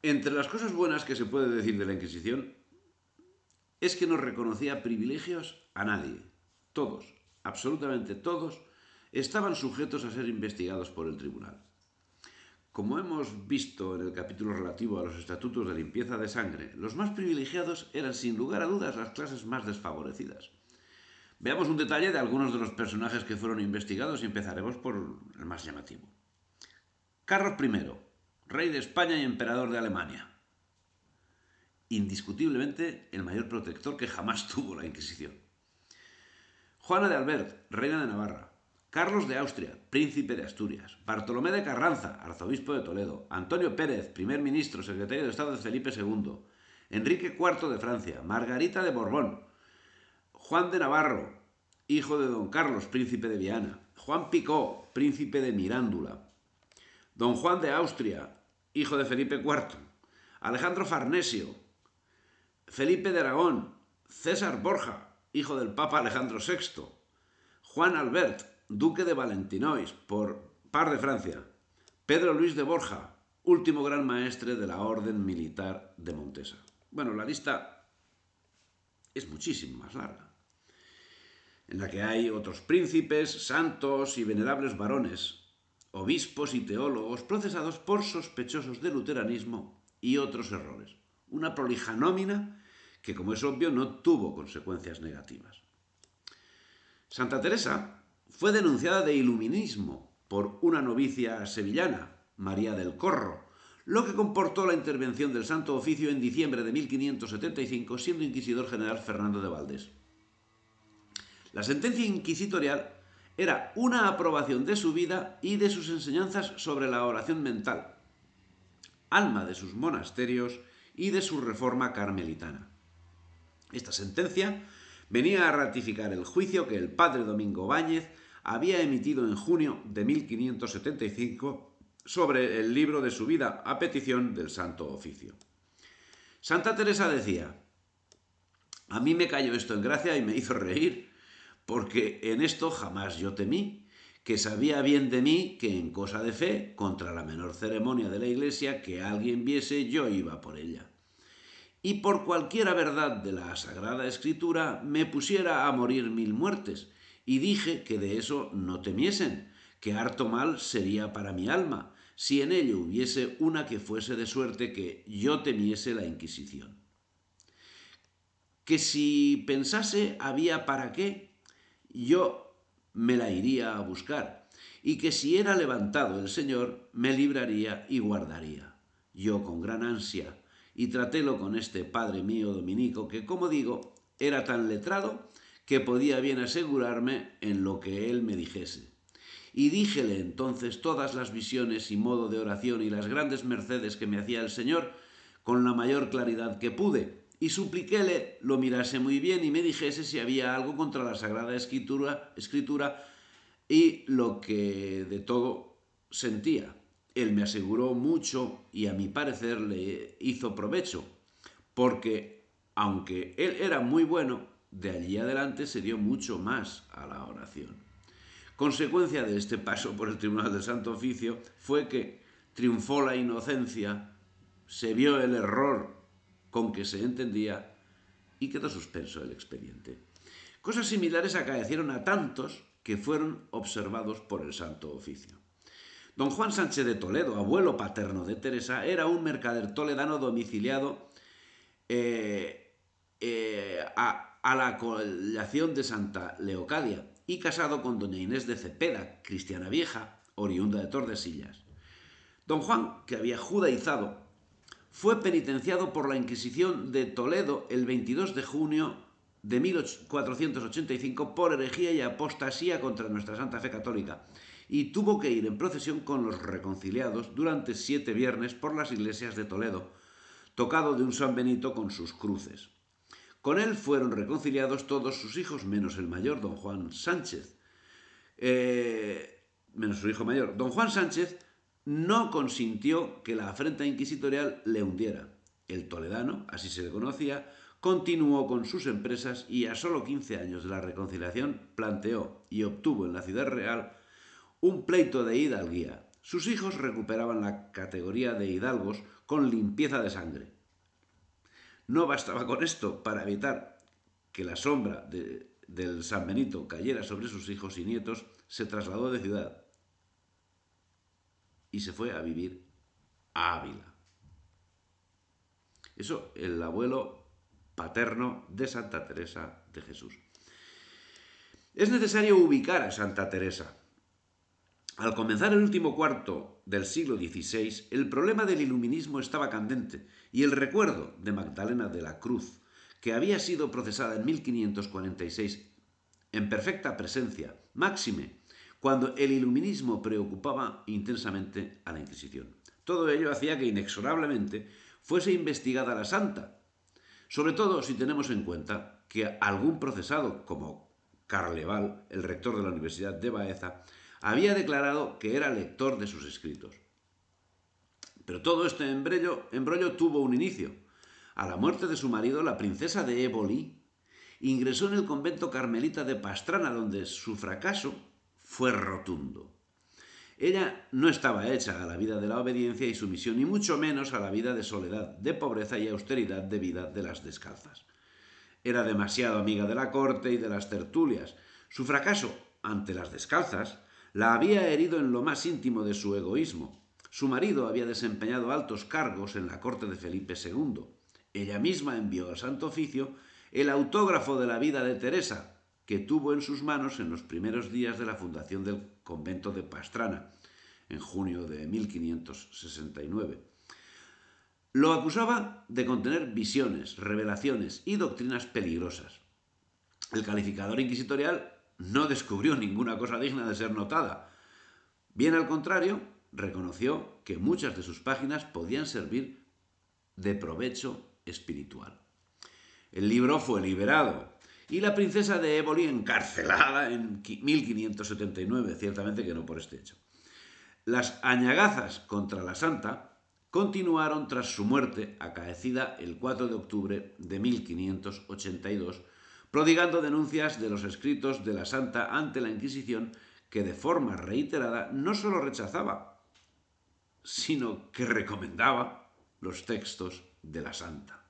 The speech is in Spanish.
Entre las cosas buenas que se puede decir de la Inquisición es que no reconocía privilegios a nadie. Todos, absolutamente todos, estaban sujetos a ser investigados por el tribunal. Como hemos visto en el capítulo relativo a los estatutos de limpieza de sangre, los más privilegiados eran sin lugar a dudas las clases más desfavorecidas. Veamos un detalle de algunos de los personajes que fueron investigados y empezaremos por el más llamativo. Carlos I, rey de España y emperador de Alemania. Indiscutiblemente el mayor protector que jamás tuvo la Inquisición. Juana de Albert, reina de Navarra. Carlos de Austria, príncipe de Asturias. Bartolomé de Carranza, arzobispo de Toledo. Antonio Pérez, primer ministro, secretario de Estado de Felipe II. Enrique IV de Francia. Margarita de Borbón. Juan de Navarro, hijo de don Carlos, príncipe de Viana. Juan Picó, príncipe de Mirándula. Don Juan de Austria, hijo de Felipe IV. Alejandro Farnesio. Felipe de Aragón. César Borja, hijo del Papa Alejandro VI. Juan Albert, duque de Valentinois, por par de Francia. Pedro Luis de Borja, último gran maestre de la Orden Militar de Montesa. Bueno, la lista es muchísimo más larga, en la que hay otros príncipes, santos y venerables varones, obispos y teólogos procesados por sospechosos de luteranismo y otros errores. Una prolija nómina que, como es obvio, no tuvo consecuencias negativas. Santa Teresa fue denunciada de iluminismo por una novicia sevillana, María del Corro, lo que comportó la intervención del Santo Oficio en diciembre de 1575, siendo inquisidor general Fernando de Valdés. La sentencia inquisitorial era una aprobación de su vida y de sus enseñanzas sobre la oración mental, alma de sus monasterios y de su reforma carmelitana. Esta sentencia venía a ratificar el juicio que el padre Domingo Báñez había emitido en junio de 1575 sobre el libro de su vida a petición del Santo Oficio. Santa Teresa decía: a mí me cayó esto en gracia y me hizo reír, porque en esto jamás yo temí, que sabía bien de mí que en cosa de fe, contra la menor ceremonia de la Iglesia que alguien viese, yo iba por ella. Y por cualquiera verdad de la Sagrada Escritura me pusiera a morir 1000 muertes, y dije que de eso no temiesen, que harto mal sería para mi alma, si en ello hubiese una que fuese de suerte que yo temiese la Inquisición. Que si pensase había para qué, yo me la iría a buscar, y que si era levantado el Señor, me libraría y guardaría. Yo con gran ansia, y tratélo con este padre mío dominico, que, como digo, era tan letrado que podía bien asegurarme en lo que él me dijese. Y díjele entonces todas las visiones y modo de oración y las grandes mercedes que me hacía el Señor con la mayor claridad que pude, y supliquéle lo mirase muy bien y me dijese si había algo contra la Sagrada Escritura y lo que de todo sentía. Él me aseguró mucho y a mi parecer le hizo provecho, porque aunque él era muy bueno, de allí adelante se dio mucho más a la oración. Consecuencia de este paso por el Tribunal del Santo Oficio fue que triunfó la inocencia, se vio el error con que se entendía y quedó suspenso el expediente. Cosas similares acaecieron a tantos que fueron observados por el Santo Oficio. Don Juan Sánchez de Toledo, abuelo paterno de Teresa, era un mercader toledano domiciliado a la collación de Santa Leocadia y casado con doña Inés de Cepeda, cristiana vieja, oriunda de Tordesillas. Don Juan, que había judaizado, fue penitenciado por la Inquisición de Toledo el 22 de junio de 1485 por herejía y apostasía contra nuestra Santa Fe Católica, y tuvo que ir en procesión con los reconciliados durante 7 viernes por las iglesias de Toledo, tocado de un San Benito con sus cruces. Con él fueron reconciliados todos sus hijos, menos el mayor, don Juan Sánchez. Menos su hijo mayor. Don Juan Sánchez no consintió que la afrenta inquisitorial le hundiera. El toledano, así se le conocía, continuó con sus empresas y a solo 15 años de la reconciliación planteó y obtuvo en la Ciudad Real un pleito de hidalguía, Sus hijos recuperaban la categoría de hidalgos con limpieza de sangre. No bastaba con esto para evitar que la sombra del San Benito cayera sobre sus hijos y nietos, se trasladó de ciudad y se fue a vivir a Ávila. Eso, el abuelo paterno de Santa Teresa de Jesús. Es necesario ubicar a Santa Teresa. Al comenzar el último cuarto del siglo XVI, el problema del iluminismo estaba candente y el recuerdo de Magdalena de la Cruz, que había sido procesada en 1546 en perfecta presencia, máxime, cuando el iluminismo preocupaba intensamente a la Inquisición. Todo ello hacía que inexorablemente fuese investigada la santa, sobre todo si tenemos en cuenta que algún procesado, como Carleval, el rector de la Universidad de Baeza, había declarado que era lector de sus escritos. Pero todo este embrollo tuvo un inicio. A la muerte de su marido, la princesa de Éboli ingresó en el convento carmelita de Pastrana, donde su fracaso fue rotundo. Ella no estaba hecha a la vida de la obediencia y sumisión, ni mucho menos a la vida de soledad, de pobreza y austeridad de vida de las descalzas. Era demasiado amiga de la corte y de las tertulias. Su fracaso ante las descalzas la había herido en lo más íntimo de su egoísmo. Su marido había desempeñado altos cargos en la corte de Felipe II. Ella misma envió al Santo Oficio el autógrafo de la vida de Teresa, que tuvo en sus manos en los primeros días de la fundación del convento de Pastrana, en junio de 1569. Lo acusaba de contener visiones, revelaciones y doctrinas peligrosas. El calificador inquisitorial no descubrió ninguna cosa digna de ser notada. Bien al contrario, reconoció que muchas de sus páginas podían servir de provecho espiritual. El libro fue liberado y la princesa de Éboli encarcelada en 1579, ciertamente que no por este hecho. Las añagazas contra la santa continuaron tras su muerte, acaecida el 4 de octubre de 1582, prodigando denuncias de los escritos de la santa ante la Inquisición, que de forma reiterada no solo rechazaba, sino que recomendaba los textos de la santa.